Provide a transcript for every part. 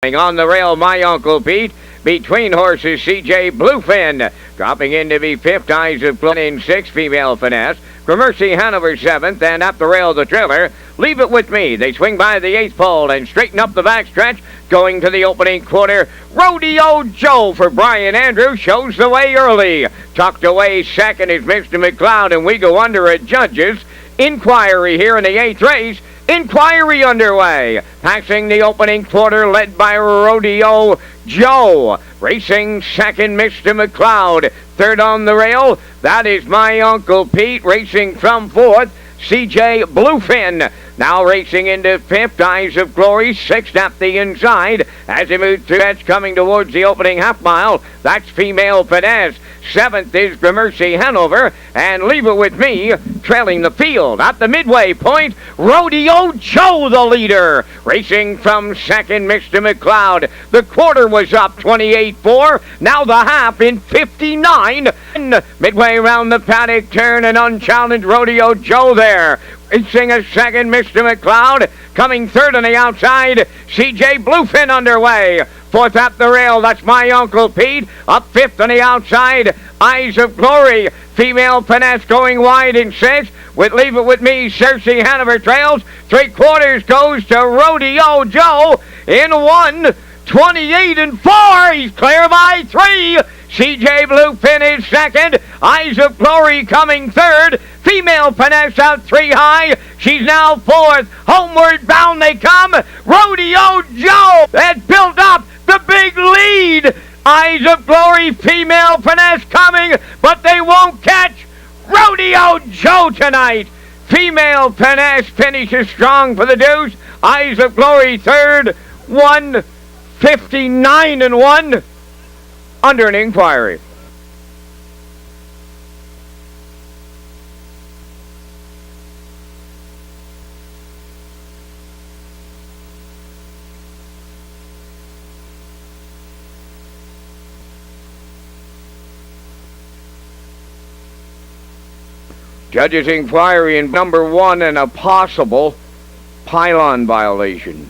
On the rail, my Uncle Pete. Between horses, CJ Bluefin. Dropping in to be fifth. Eyes of Glen in sixth. Female Finesse. Gramercy Hanover seventh. And up the rail, the trailer. Leave It With Me. They swing by the eighth pole and straighten up the backstretch. Going to the opening quarter. Rodeo Joe for Brian Andrews shows the way early. Tucked away second is Mr. McLeod. And we go under at Judges. Inquiry here in the eighth race. Inquiry underway. Passing the opening quarter, led by Rodeo Joe. Racing second, Mr. McLeod. Third on the rail, that is my Uncle Pete. Racing from fourth, CJ Bluefin. Now racing into fifth, Eyes of Glory. Sixth up the inside. As he moves through, that's coming towards the opening half mile. That's Female Finesse. Seventh is Gramercy Hanover, and Leave It With Me trailing the field. At the midway point, Rodeo Joe the leader. Racing from second, Mr. McLeod. The quarter was up 28-4. Now the half in 59. Midway around the paddock turn, an unchallenged Rodeo Joe there. Racing a second, Mr. McLeod. Coming third on the outside, CJ Bluefin underway. Fourth up the rail, that's my Uncle Pete. Up fifth on the outside, Eyes of Glory. Female Finesse going wide in sixth. With Leave It With Me, Cersei Hanover trails. 3/4 goes to Rodeo Joe in 1:28-4. He's clear by 3. CJ Bluefin is second. Eyes of Glory coming third. Female Finesse out 3 high. She's now fourth. Homeward bound they come. Rodeo Joe has built up the big lead. Eyes of Glory, Female Finesse coming, but they won't catch Rodeo Joe tonight. Female Finesse finishes strong for the deuce. Eyes of Glory third. 1:59-1 under an inquiry. Judges inquiry in number 1 and a possible pylon violation.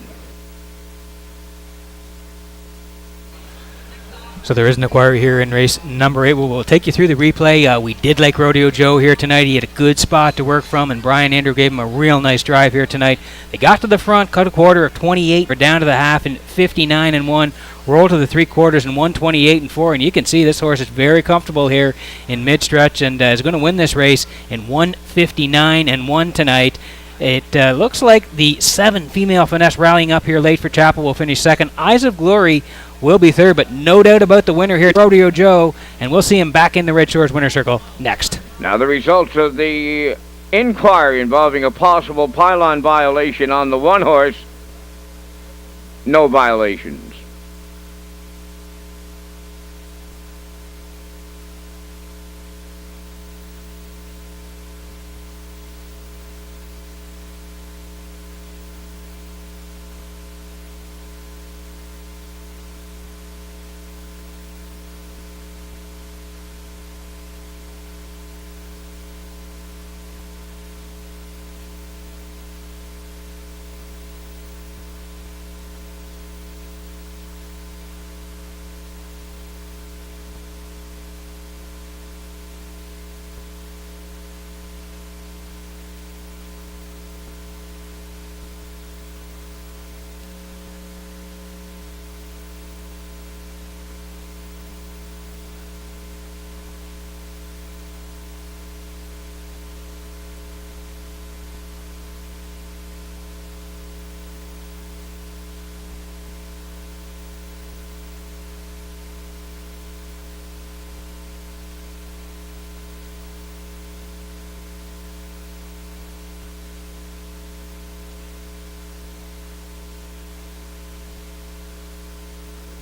So there is an inquiry here in race number 8. We'll take you through the replay. We did like Rodeo Joe here tonight. He had a good spot to work from, and Brian Andrew gave him a real nice drive here tonight. They got to the front, cut a quarter of 28, or down to the half in 59-1. Roll to the 3/4 in 1:28-4, and you can see this horse is very comfortable here in mid-stretch and is going to win this race in 1:59-1 tonight. It looks like the 7 Female Finesse rallying up here late for Chapel will finish second. Eyes of Glory will be third, but no doubt about the winner here, Rodeo Joe, and we'll see him back in the Red Shores winner circle next. Now the results of the inquiry involving a possible pylon violation on the one horse. No violations.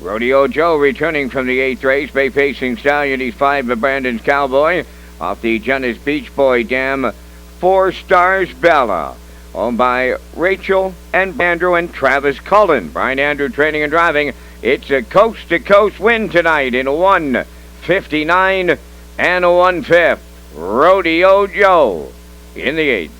Rodeo Joe returning from the 8th race. Bay Facing Stallion, he's 5 of Brandon's Cowboy. Off the Jonas Beach Boy Dam, 4 Stars Bella. Owned by Rachel and Andrew and Travis Cullen. Brian Andrew training and driving. It's a coast-to-coast win tonight in 1:59 and 1/5. Rodeo Joe in the 8th.